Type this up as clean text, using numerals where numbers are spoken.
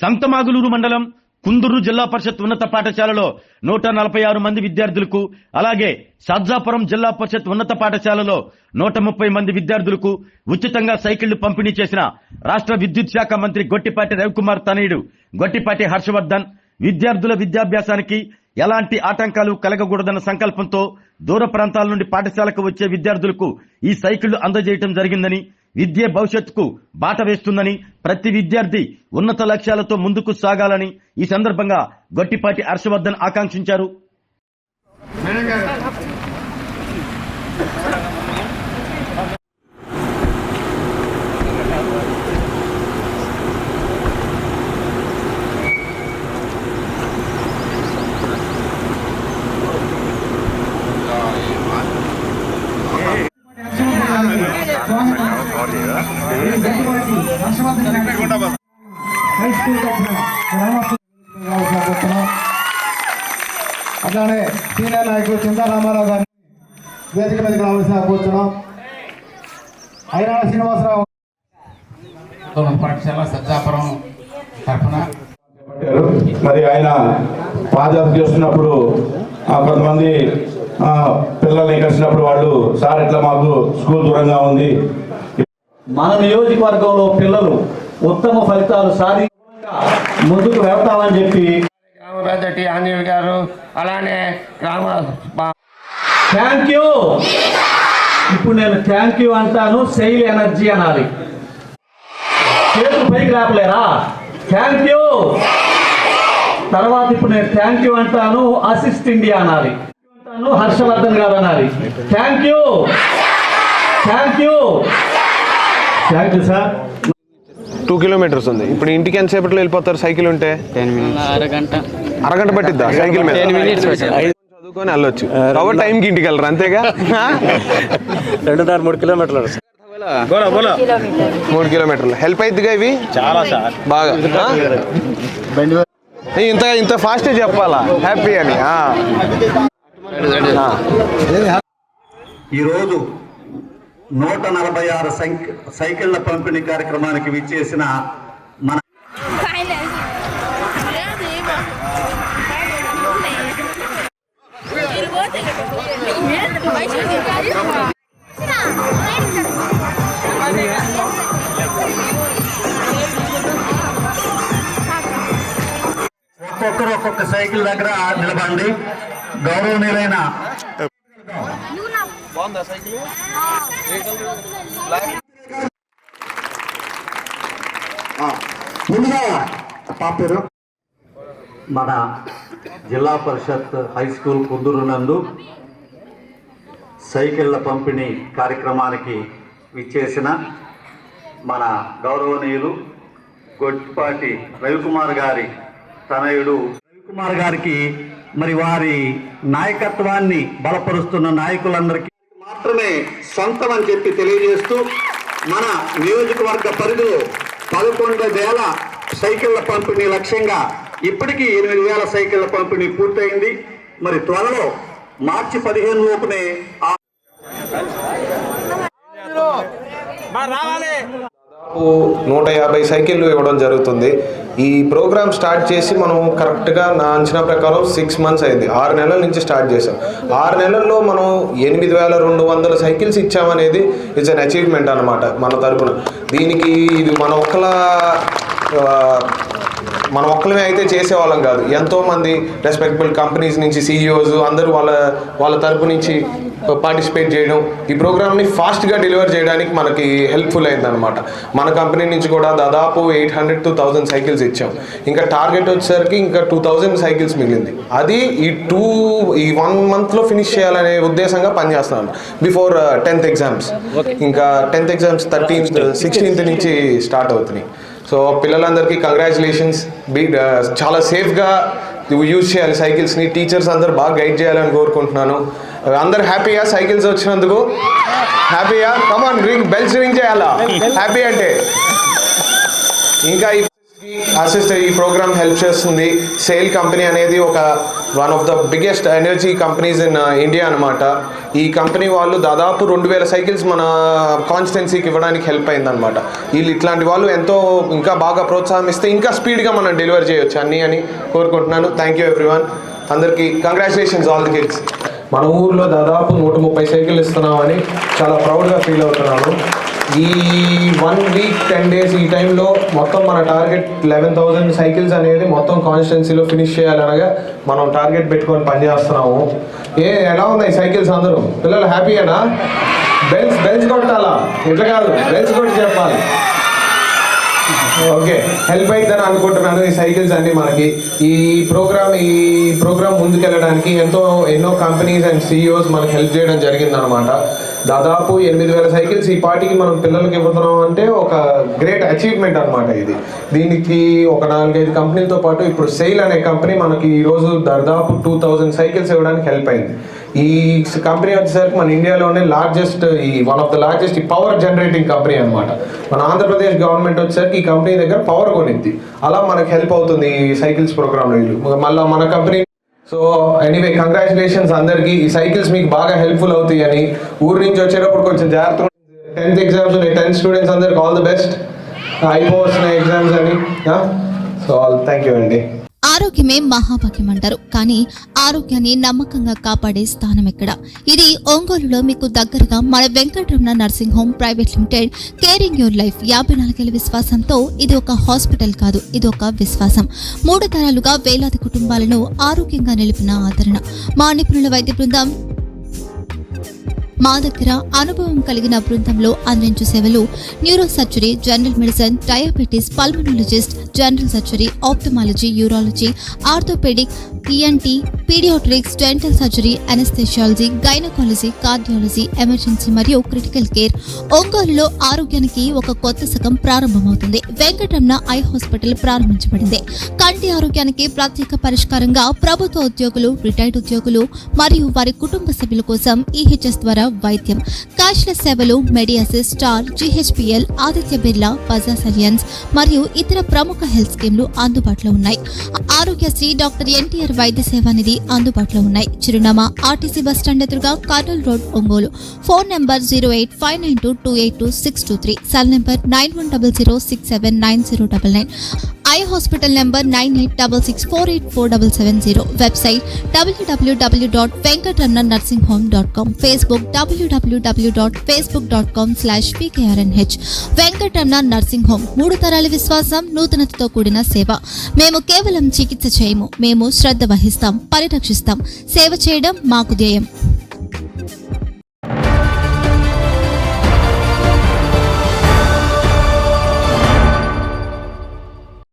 సంతమాగులూరు మండలం కుందూరు జిల్లా పరిషత్ ఉన్నత పాఠశాలలో 146 మంది విద్యార్థులకు, అలాగే సజ్జాపురం జిల్లా పరిషత్ ఉన్నత పాఠశాలలో 130 మంది విద్యార్థులకు ఉచితంగా సైకిళ్లు పంపిణీ చేసిన రాష్ట్ర విద్యుత్ శాఖ మంత్రి గొట్టిపాటి రవికుమార్ తనయుడు గొట్టిపాటి హర్షవర్ధన్ విద్యార్థుల విద్యాభ్యాసానికి ఎలాంటి ఆటంకాలు కలగకూడదన్న సంకల్పంతో దూర ప్రాంతాల నుండి పాఠశాలకు వచ్చే విద్యార్థులకు ఈ సైకిళ్లు అందజేయడం జరిగిందని, విద్య భవిష్యత్తుకు బాట వేస్తుందని, ప్రతి విద్యార్థి ఉన్నత లక్ష్యాలతో ముందుకు సాగాలని ఈ సందర్భంగా గొట్టిపాటి హర్షవర్ధన్ ఆకాంక్షించారు. అట్లానే సీనియర్ నాయకులు చింతా రామారావు గారిని వేదిక మీదకి రావాల్సిన కూర్చున్నాం. ఐరాణ శ్రీనివాసరావు పాఠశాల సజ్జాపురం తరఫున మరి ఆయన పాదయాత్ర చేస్తున్నప్పుడు కొంతమంది పిల్లల్ని కలిసినప్పుడు వాళ్ళు సార్ ఇట్లా మాకు స్కూల్ దూరంగా ఉంది, మన నియోజకవర్గంలో పిల్లలు ఉత్తమ ఫలితాలు సాధి ముందుకు వెళ్తామని చెప్పి గ్రామ పెద్దటి ఆంజనేయులు గారు, అలానే గ్రామ థ్యాంక్ యూ. ఇప్పుడు నేను థ్యాంక్ యూ అంటాను, శైలి ఎనర్జీ అనాలి. చేతులు పైకి రాపలేరా? Thank you. తర్వాత ఇప్పుడు నేను థ్యాంక్ యూ అంటాను, అసిస్ట్ ఇండియా అనాలి. అంటాను, హర్షవర్ధన్ గారు అనాలి. Thank you, thank you, thank you sir. 2 kilometres ఉంది. ఇప్పుడు ఇంటికి ఎంతసేపట్లో వెళ్ళిపోతారు సైకిల్ ఉంటే? 10 minutes. అరగంట పట్టిద్దా సైకిల్ మీద? 10 minutes చదువుకొని వెళ్ళొచ్చు కాబట్టి టైంకి ఇంటికి వెళ్ళరు అంతేగా. 2.5-3 కిలోమీటర్లు. 3 కిలోమీటర్లు హెల్ప్ అయిద్దిగా ఇవి చాలా సార్ బాగా. ఇంత ఫాస్ట్ చెప్పాలా హ్యాపీ అని. ఈరోజు 146 సైకిళ్ల పంపిణీ కార్యక్రమానికి విచ్చేసిన మన ఒక్కొక్కరు ఒక్కొక్క సైకిల్ దగ్గర నిలబండి. గౌరవనీయులైన మన జిల్లా పరిషత్ హై స్కూల్ కుందూరు నందు సైకిళ్ల పంపిణీ కార్యక్రమానికి విచ్చేసిన మన గౌరవనీయులు గొట్టిపాటి రవికుమార్ గారి తనయుడు రవికుమార్ గారికి మరి వారి నాయకత్వాన్ని బలపరుస్తున్న నాయకులందరికీ మాత్రమే సొంతం అని చెప్పి తెలియజేస్తూ మన నియోజకవర్గ పరిధిలో 11,000 సైకిళ్ల పంపిణీ లక్ష్యంగా ఇప్పటికీ 8,000 సైకిళ్ల పంపిణీ పూర్తయింది. మరి త్వరలో మార్చి 15 లోపునే 150 సైకిళ్ళు ఇవ్వడం జరుగుతుంది. ఈ ప్రోగ్రామ్ స్టార్ట్ చేసి మనం కరెక్ట్గా నా అంచనా ప్రకారం 6 months అయింది. 6 నెలల నుంచి స్టార్ట్ చేసాం. 6 నెలల్లో మనం 8,200 సైకిల్స్ ఇచ్చామనేది ఇట్స్ అన్ అచీవ్మెంట్ అనమాట మన తరపున. దీనికి ఇది మన ఒక్కలమే అయితే చేసేవాళ్ళం కాదు. ఎంతోమంది రెస్పెక్టబుల్ కంపెనీస్ నుంచి సీఈఓస్ అందరూ వాళ్ళ తరపు నుంచి పార్టిసిపేట్ చేయడం ఈ ప్రోగ్రామ్ని ఫాస్ట్గా డెలివర్ చేయడానికి మనకి హెల్ప్ఫుల్ అయిందనమాట. మన కంపెనీ నుంచి కూడా దాదాపు 800 to 1000 సైకిల్స్ ఇచ్చాం. ఇంకా టార్గెట్ వచ్చేసరికి ఇంకా 2000 సైకిల్స్ మిగిలింది. అది ఈ 1 monthలో ఫినిష్ చేయాలనే ఉద్దేశంగా పనిచేస్తున్నాను. Before 10th exams. ఇంకా 10th ఎగ్జామ్స్ 16th నుంచి స్టార్ట్ అవుతున్నాయి. సో పిల్లలందరికీ కంగ్రాచులేషన్స్. చాలా సేఫ్గా యూజ్ చేయాలి సైకిల్స్ని. టీచర్స్ అందరు బాగా గైడ్ చేయాలని కోరుకుంటున్నాను. అందరు హ్యాపీగా సైకిల్స్ వచ్చినందుకు హ్యాపీగా కమాన్ బెల్స్ రింగ్ చేయాలా హ్యాపీ అంటే. ఇంకా అసిస్ట్ ఈ ప్రోగ్రామ్ హెల్ప్ చేస్తుంది. సేల్ కంపెనీ అనేది one of the biggest energy companies in India అనమాట. ఈ కంపెనీ వాళ్ళు దాదాపు 2000 సైకిల్స్ మన కాన్స్టిట్యున్సీకి ఇవ్వడానికి హెల్ప్ అయిందనమాట. వీళ్ళు ఇట్లాంటి వాళ్ళు ఎంతో ఇంకా బాగా ప్రోత్సాహం ఇస్తే ఇంకా స్పీడ్గా మనం డెలివర్ చేయొచ్చు అన్నీ అని కోరుకుంటున్నాను. Thank you everyone. అందరికీ కంగ్రాచులేషన్స్ ఆల్ ది కిడ్స్. మన ఊర్లో దాదాపు 130 సైకిల్ ఇస్తున్నామని చాలా ప్రౌడ్గా ఫీల్ అవుతున్నాను. ఈ 1 వీక్ 10 డేస్ ఈ టైంలో మొత్తం మన టార్గెట్ 11,000 సైకిల్స్ అనేది మొత్తం కాన్స్టిట్యున్సీలో ఫినిష్ చేయాలనగా మనం టార్గెట్ పెట్టుకొని పనిచేస్తున్నాము. ఎలా ఉన్నాయి సైకిల్స్? అందరూ పిల్లలు హ్యాపీయేనా? బెల్స్ కొట్టాలా? ఇట్లా కాదు, బెల్స్ కొట్టి చెప్పాలి. ఓకే, హెల్ప్ అవుతుందని అనుకుంటున్నాను ఈ సైకిల్స్ అన్నీ మనకి. ఈ ప్రోగ్రామ్ ముందుకెళ్ళడానికి ఎన్నో కంపెనీస్ అండ్ CEOs మనకి హెల్ప్ చేయడం జరిగిందనమాట. దాదాపు 8,000 సైకిల్స్ ఈ పార్టీకి మనం పిల్లలకి ఇవ్వతున్నాం అంటే ఒక గ్రేట్ అచీవ్మెంట్ అనమాట ఇది. దీనికి ఒక 4-5 కంపెనీలతో పాటు ఇప్పుడు సెయిల్ అనే కంపెనీ మనకి ఈరోజు దాదాపు 2,000 సైకిల్స్ ఇవ్వడానికి హెల్ప్ అయింది. ఈ కంపెనీ వచ్చేసరికి మన ఇండియాలోనే one of the largest power generating company అనమాట. మన ఆంధ్రప్రదేశ్ గవర్నమెంట్ వచ్చేసరికి ఈ కంపెనీ దగ్గర పవర్ కొనిద్ది. అలా మనకు హెల్ప్ అవుతుంది ఈ సైకిల్స్ ప్రోగ్రామ్ వీళ్ళు. మళ్ళీ మన కంపెనీ. సో ఎనీవే కంగ్రాచులేషన్స్ అందరికీ. ఈ సైకిల్స్ మీకు బాగా హెల్ప్ఫుల్ అవుతాయి అని. ఊరి నుంచి వచ్చేటప్పుడు కొంచెం జాగ్రత్తగా. 10th ఎగ్జామ్స్ ఉన్నాయి. 10th స్టూడెంట్స్ అందరికి ఆల్ ది బెస్ట్. అయిపోతున్నాయి ఎగ్జామ్స్ అని. సో థ్యాంక్ యూ అండి. ఆరోగ్యమే మహాభాగ్యం అంటారు, కానీ ఆరోగ్యాన్ని నమ్మకంగా కాపాడే స్థానం ఎక్కడ? ఇది ఒంగోలులో మీకు దగ్గరగా మన Venkataramana nursing home private limited. Caring your life 54 ఏళ్ల విశ్వాసంతో ఇది ఒక హాస్పిటల్ కాదు, ఇది ఒక విశ్వాసం. 3 తరాలుగా వేలాది కుటుంబాలను ఆరోగ్యంగా నిలిపిన ఆదరణ. మా నిపుణుల వైద్య బృందం మా దగ్గర అనుభవం కలిగిన బృందంలో అందించే సేవలు neuro surgery, general medicine, diabetes, pulmonologist, general surgery, ophthalmology, urology, orthopaedic, ENT, paediatrics, dental surgery, anaesthesiology, gynaecology, cardiology, emergency మరియు క్రిటికల్ కేర్. ఒంగోలులో ఆరోగ్యానికి ఒక కొత్త శకం ప్రారంభమవుతుంది. వెంకటరమణ ఐ హాస్పిటల్ ప్రారంభించబడింది. కంటి ఆరోగ్యానికి ప్రత్యేక పరిష్కారంగా ప్రభుత్వ ఉద్యోగులు, రిటైర్డ్ ఉద్యోగులు మరియు వారి కుటుంబ సభ్యుల కోసం EHS ద్వారా వైద్యం, క్యాష్లెస్ సేవలు, Mediassist, Star, GHPL, Aditya Birla, Bajaj Allianz మరియు ఇతర ప్రముఖ హెల్త్ స్కీమ్లు అందుబాటులో ఉన్నాయి. ఆరోగ్యశ్రీ, డాక్టర్ NTR వైద్య సేవానిధి అందుబాటులో ఉన్నాయి. చిరునామా RTC బస్టాండ్ ఎదురుగా, Kurnool road, Ongole. Phone number 08592282623. Cell number 9100679099. Eye hospital number 9866484770. Website www.venkatramanarsinghome.com. Facebook www.facebook.com/VKRNH. Venkataramana nursing home. 3 తరాల విశ్వాసం, నూతనతతో కూడిన సేవ. మేము కేవలం చికిత్స చేయము, మేము శ్రద్ధ వహిస్తాం, పరిరక్షిస్తాం. సేవ చేయడం మాకు ధ్యేయం.